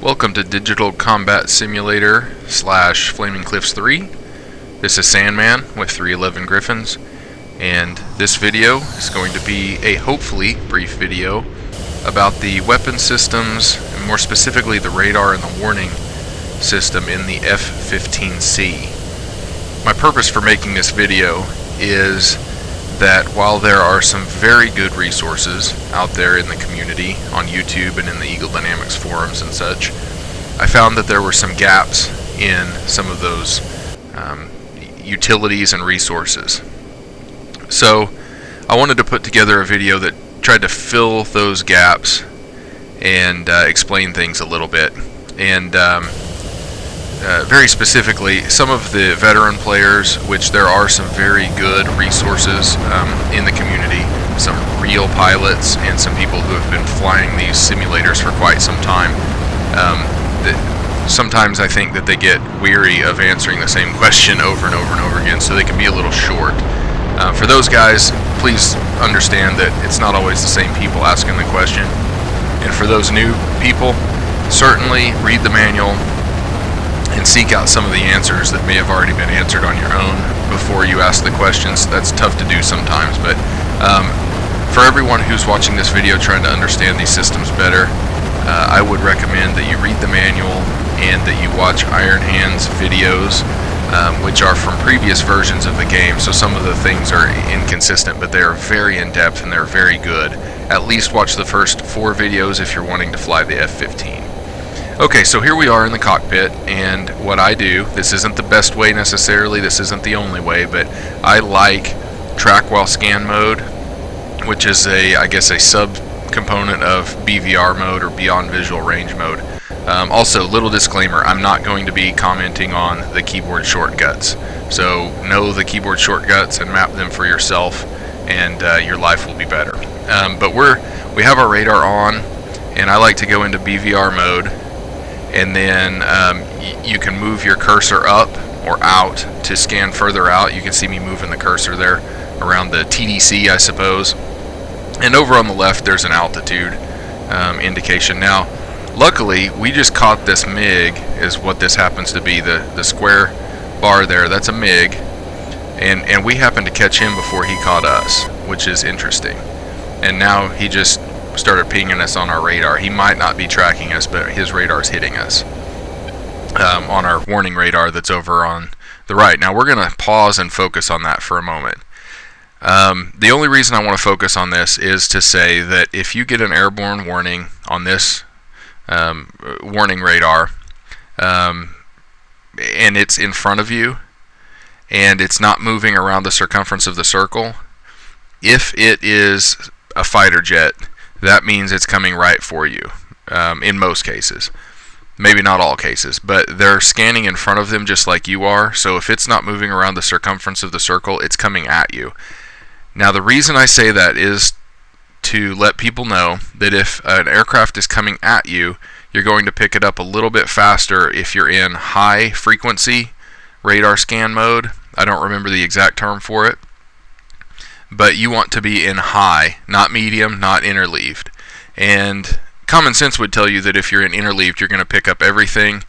Welcome to Digital Combat Simulator / Flaming Cliffs 3. This is Sandman with 311 Griffins, and this video is going to be a hopefully brief video about the weapon systems, and more specifically the radar and the warning system in the F15C. My purpose for making this video is that while there are some very good resources out there in the community on YouTube and in the Eagle Dynamics forums and such, I found that there were some gaps in some of those utilities and resources. So I wanted to put together a video that tried to fill those gaps and explain things a little bit. And very specifically, some of the veteran players, which there are some very good resources in the community, some real pilots and some people who have been flying these simulators for quite some time. Sometimes I think that they get weary of answering the same question over and over and over again, so they can be a little short. For those guys, please understand that it's not always the same people asking the question. And for those new people, certainly read the manual and seek out some of the answers that may have already been answered on your own before you ask the questions. That's tough to do sometimes, but for everyone who's watching this video trying to understand these systems better, I would recommend that you read the manual and that you watch Ironhand's videos, which are from previous versions of the game, so some of the things are inconsistent, but they are very in-depth and they're very good. At least watch the first 4 videos if you're wanting to fly the F-15. Okay, so here we are in the cockpit, and what I do, this isn't the best way necessarily, this isn't the only way, but I like track while scan mode, which is I guess a sub-component of BVR mode or beyond visual range mode. Also, little disclaimer, I'm not going to be commenting on the keyboard shortcuts, so know the keyboard shortcuts and map them for yourself, and your life will be better. But we have our radar on, and I like to go into BVR mode, and then you can move your cursor up or out to scan further out. You can see me moving the cursor there around the TDC, I suppose. And over on the left there's an altitude indication. Now luckily we just caught this MiG, is what this happens to be, the square bar there, that's a MiG, and we happened to catch him before he caught us, which is interesting. And now he just started pinging us on our radar. He might not be tracking us, but his radar's hitting us on our warning radar that's over on the right. Now we're going to pause and focus on that for a moment. The only reason I want to focus on this is to say that if you get an airborne warning on this warning radar, and it's in front of you and it's not moving around the circumference of the circle, if it is a fighter jet, that means it's coming right for you, in most cases. Maybe not all cases, but they're scanning in front of them just like you are, so if it's not moving around the circumference of the circle, it's coming at you. Now the reason I say that is to let people know that if an aircraft is coming at you, you're going to pick it up a little bit faster if you're in high frequency radar scan mode. I don't remember the exact term for it, but you want to be in high, not medium, not interleaved. And common sense would tell you that if you're in interleaved, you're going to pick up everything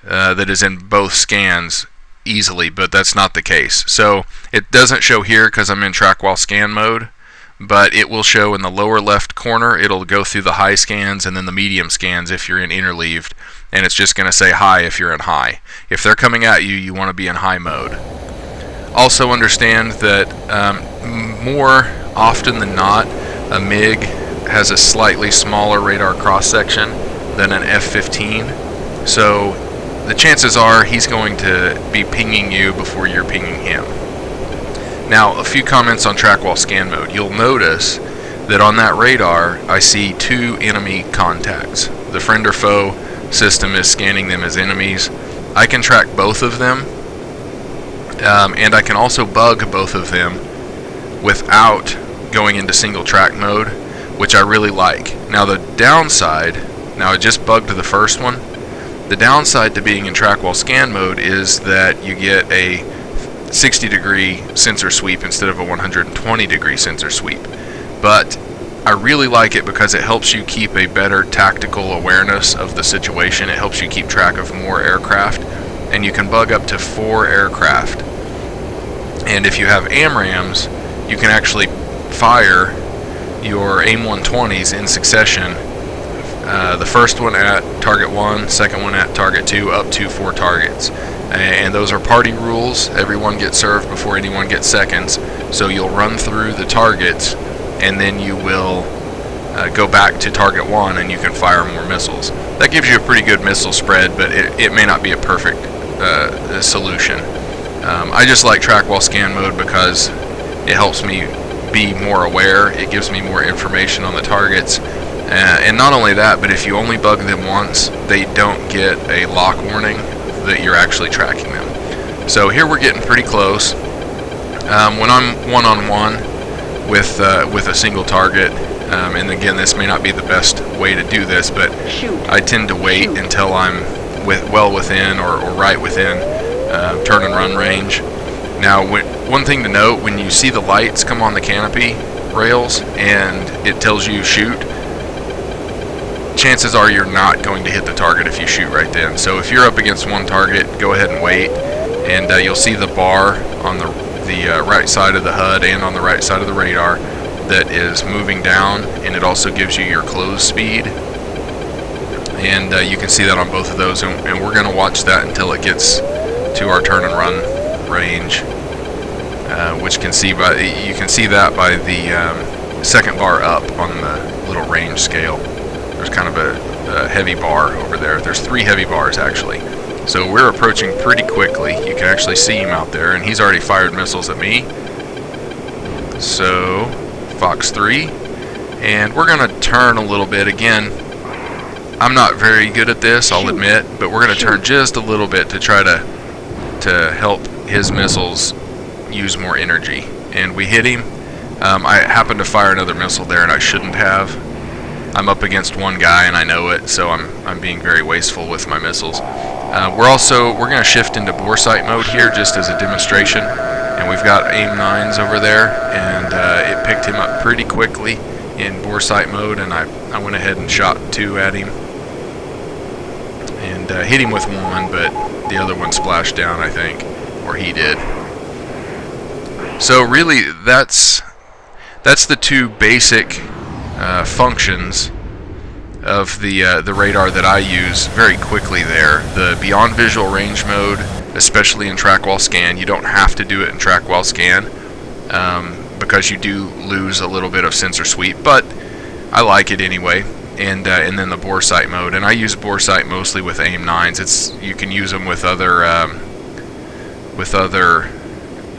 that is in both scans easily, but that's not the case. So it doesn't show here because I'm in track while scan mode, but it will show in the lower left corner. It'll go through the high scans and then the medium scans if you're in interleaved, and it's just going to say high if you're in high. If they're coming at you, you want to be in high mode. Also understand that more often than not, a MiG has a slightly smaller radar cross-section than an F-15, so the chances are he's going to be pinging you before you're pinging him. Now, a few comments on track while scan mode. You'll notice that on that radar I see 2 enemy contacts. The friend or foe system is scanning them as enemies. I can track both of them, and I can also bug both of them without going into single track mode, which I really like. Now the downside, now I just bugged the first one, the downside to being in track while scan mode is that you get a 60-degree sensor sweep instead of a 120-degree sensor sweep. But I really like it because it helps you keep a better tactical awareness of the situation. It helps you keep track of more aircraft, and you can bug up to 4 aircraft. And if you have AMRAAMs, you can actually fire your AIM-120s in succession. The first one at target 1, second one at target 2, up to 4 targets. And those are party rules. Everyone gets served before anyone gets seconds. So you'll run through the targets, and then you will go back to target 1 and you can fire more missiles. That gives you a pretty good missile spread, but it may not be a perfect solution. I just like track while scan mode because it helps me be more aware. It gives me more information on the targets. And not only that, but if you only bug them once, they don't get a lock warning that you're actually tracking them. So here we're getting pretty close. When I'm one-on-one with a single target, and again, this may not be the best way to do this, but I tend to wait until I'm well within or right within turn and run range. Now, one thing to note, when you see the lights come on the canopy rails and it tells you shoot, chances are you're not going to hit the target if you shoot right then. So if you're up against one target, go ahead and wait, and you'll see the bar on the right side of the HUD and on the right side of the radar that is moving down, and it also gives you your close speed, and you can see that on both of those, and we're going to watch that until it gets to our turn and run range, which you can see that by the second bar up on the little range scale. There's kind of a heavy bar over there. There's 3 heavy bars actually. So we're approaching pretty quickly. You can actually see him out there, and he's already fired missiles at me. So Fox 3, and we're going to turn a little bit. Again, I'm not very good at this, I'll admit, but we're going to turn just a little bit to try to help his missiles use more energy. And we hit him. I happened to fire another missile there, and I shouldn't have. I'm up against one guy, and I know it, so I'm being very wasteful with my missiles. We're going to shift into Boresight mode here just as a demonstration, and we've got AIM-9s over there, and it picked him up pretty quickly in Boresight mode, and I went ahead and shot 2 at him, and hit him with 1, but the other one splashed down, I think, or he did. So really, that's the 2 basic functions of the radar that I use very quickly there. The beyond visual range mode, especially in track while scan, you don't have to do it in track while scan because you do lose a little bit of sensor sweep, but I like it anyway. And then the Boresight mode, and I use Boresight mostly with AIM-9s. You can use them with other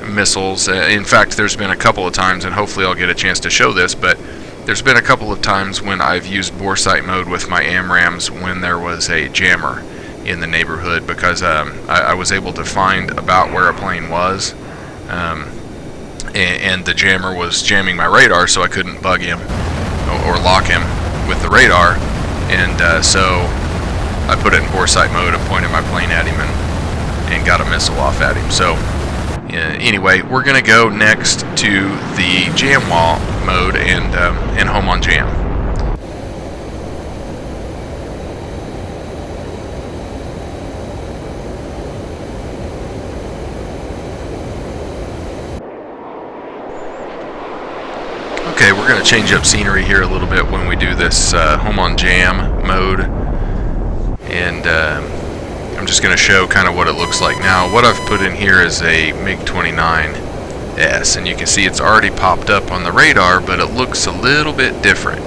missiles. In fact, there's been a couple of times, and hopefully I'll get a chance to show this, but there's been a couple of times when I've used Boresight mode with my AMRAAMs when there was a jammer in the neighborhood, because I was able to find about where a plane was, and the jammer was jamming my radar, so I couldn't bug him or lock him with the radar, and so I put it in Boresight mode and pointed my plane at him and got a missile off at him. So anyway, we're going to go next to the jam wall mode and home on jam. Okay, we're going to change up scenery here a little bit when we do this home on jam mode, and I'm just going to show kind of what it looks like. Now, what I've put in here is a MiG-29S, and you can see it's already popped up on the radar, but it looks a little bit different.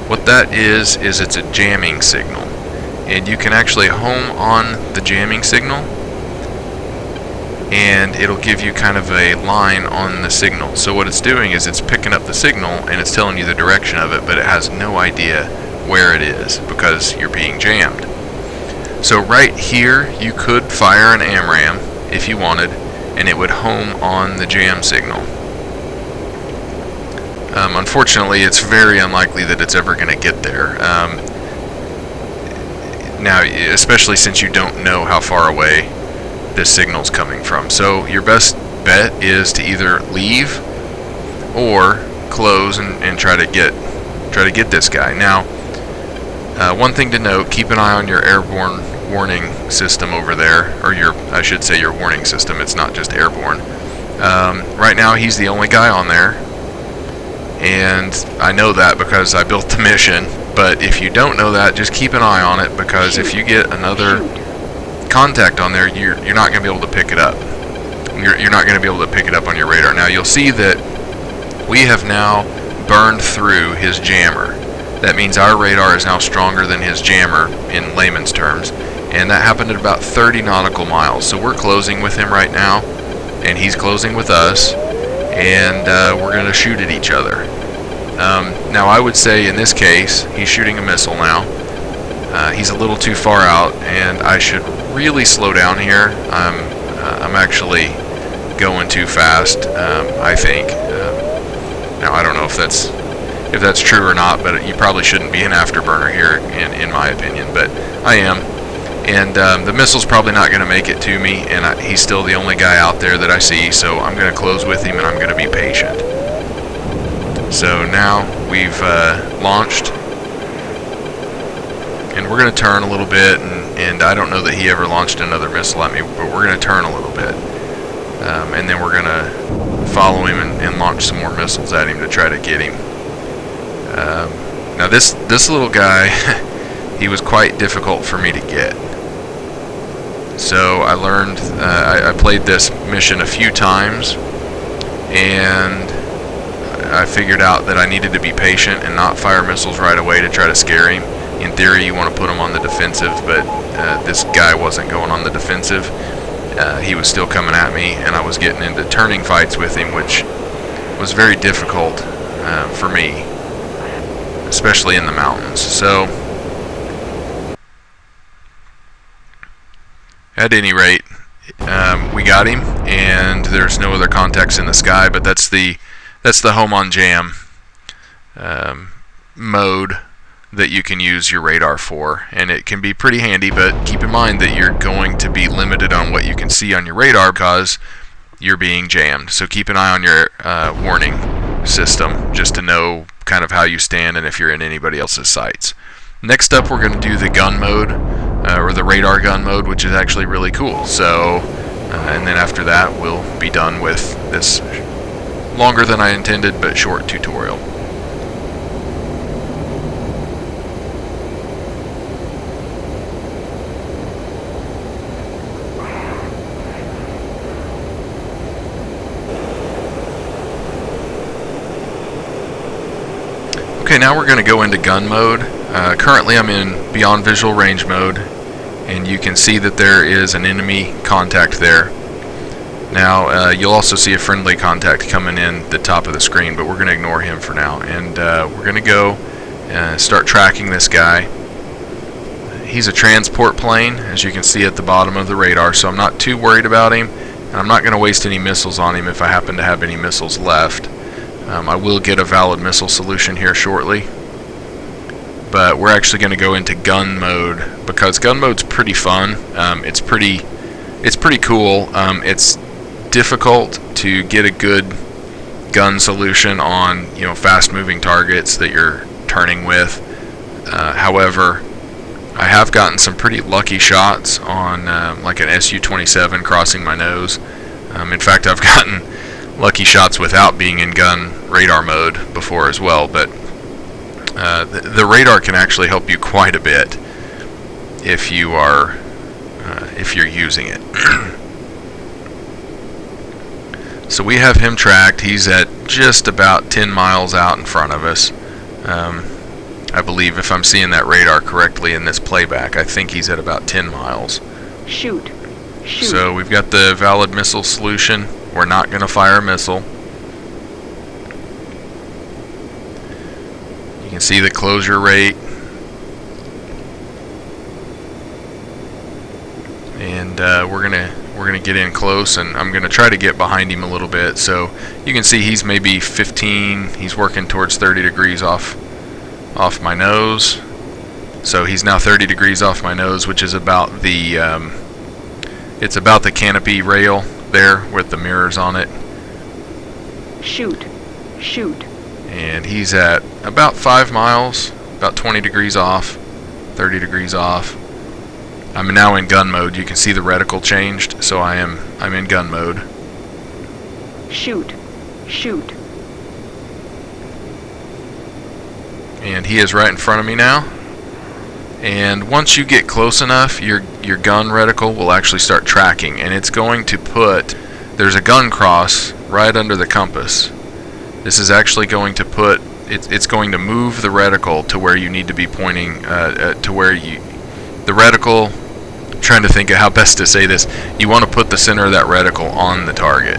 What that is it's a jamming signal, and you can actually home on the jamming signal, and it'll give you kind of a line on the signal. So what it's doing is it's picking up the signal and it's telling you the direction of it, but it has no idea where it is because you're being jammed. So right here, you could fire an AMRAAM if you wanted, and it would home on the jam signal. Unfortunately, it's very unlikely that it's ever going to get there. Now, especially since you don't know how far away this signal's coming from. So your best bet is to either leave or close and try to get get this guy. Now, one thing to note: keep an eye on your airborne warning system over there, or I should say your warning system. It's not just airborne. Right now, he's the only guy on there, and I know that because I built the mission. But if you don't know that, just keep an eye on it, because if you get another contact on there, you're not going to be able to pick it up. You're not going to be able to pick it up on your radar. Now, you'll see that we have now burned through his jammer. That means our radar is now stronger than his jammer in layman's terms, and that happened at about 30 nautical miles. So we're closing with him right now, and he's closing with us, and we're going to shoot at each other. Now, I would say in this case, he's shooting a missile now. He's a little too far out, and I should really slow down here. I'm actually going too fast, I think. Now, I don't know if that's true or not, but you probably shouldn't be an afterburner here, in my opinion, but I am. And the missile's probably not going to make it to me, and he's still the only guy out there that I see, so I'm going to close with him, and I'm going to be patient. So now we've launched, and we're going to turn a little bit, and I don't know that he ever launched another missile at me, but we're going to turn a little bit, and then we're going to follow him and launch some more missiles at him to try to get him. Now this little guy, he was quite difficult for me to get. So I learned, I played this mission a few times, and I figured out that I needed to be patient and not fire missiles right away to try to scare him. In theory, you want to put him on the defensive, but this guy wasn't going on the defensive. He was still coming at me, and I was getting into turning fights with him, which was very difficult for me, especially in the mountains. So, at any rate, we got him, and there's no other contacts in the sky, but that's the home on jam mode that you can use your radar for, and it can be pretty handy, but keep in mind that you're going to be limited on what you can see on your radar because you're being jammed. So keep an eye on your warning system just to know kind of how you stand and if you're in anybody else's sights. Next up, we're going to do the gun mode, or the radar gun mode, which is actually really cool. So and then after that, we'll be done with this longer than I intended but short tutorial. Okay, now we're going to go into gun mode. Currently I'm in beyond visual range mode, and you can see that there is an enemy contact there. Now you'll also see a friendly contact coming in the top of the screen, but we're going to ignore him for now, and we're going to go start tracking this guy. He's a transport plane, as you can see at the bottom of the radar, so I'm not too worried about him, and I'm not going to waste any missiles on him if I happen to have any missiles left. I will get a valid missile solution here shortly, but we're actually going to go into gun mode because gun mode's pretty fun. It's pretty cool. It's difficult to get a good gun solution on fast-moving targets that you're turning with. However, I have gotten some pretty lucky shots on like an Su-27 crossing my nose. In fact, I've gotten lucky shots without being in gun radar mode before as well, but the radar can actually help you quite a bit if you're using it. So we have him tracked. He's at just about 10 miles out in front of us. I believe, if I'm seeing that radar correctly in this playback, I think he's at about 10 miles. Shoot. So we've got the valid missile solution. We're not going to fire a missile. You can see the closure rate. And we're gonna get in close, and I'm gonna try to get behind him a little bit. So you can see he's maybe 15. He's working towards 30 degrees off my nose. So he's now 30 degrees off my nose, which is about the it's about the canopy rail there with the mirrors on it. Shoot. and he's at about 5 miles, about 20 degrees off, 30 degrees off. I'm now in gun mode. You can see the reticle changed, so I'm in gun mode. Shoot. Shoot. And he is right in front of me now. And once you get close enough, your gun reticle will actually start tracking, and it's going to put, there's a gun cross right under the compass. This is actually going to put, it's going to move the reticle to where you need to be pointing, to where the reticle, I'm trying to think of how best to say this, you want to put the center of that reticle on the target.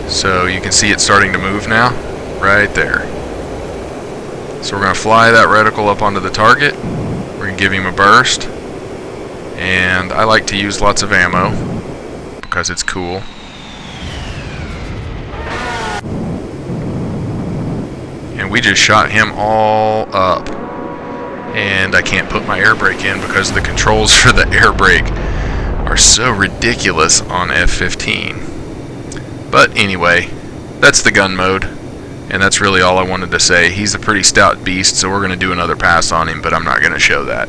So you can see it starting to move now, right there. So we're going to fly that reticle up onto the target. We're going to give him a burst. And I like to use lots of ammo because it's cool. And we just shot him all up. And I can't put my air brake in because the controls for the air brake are so ridiculous on F15. But anyway, that's the gun mode, and that's really all I wanted to say. He's a pretty stout beast, so we're going to do another pass on him, but I'm not going to show that.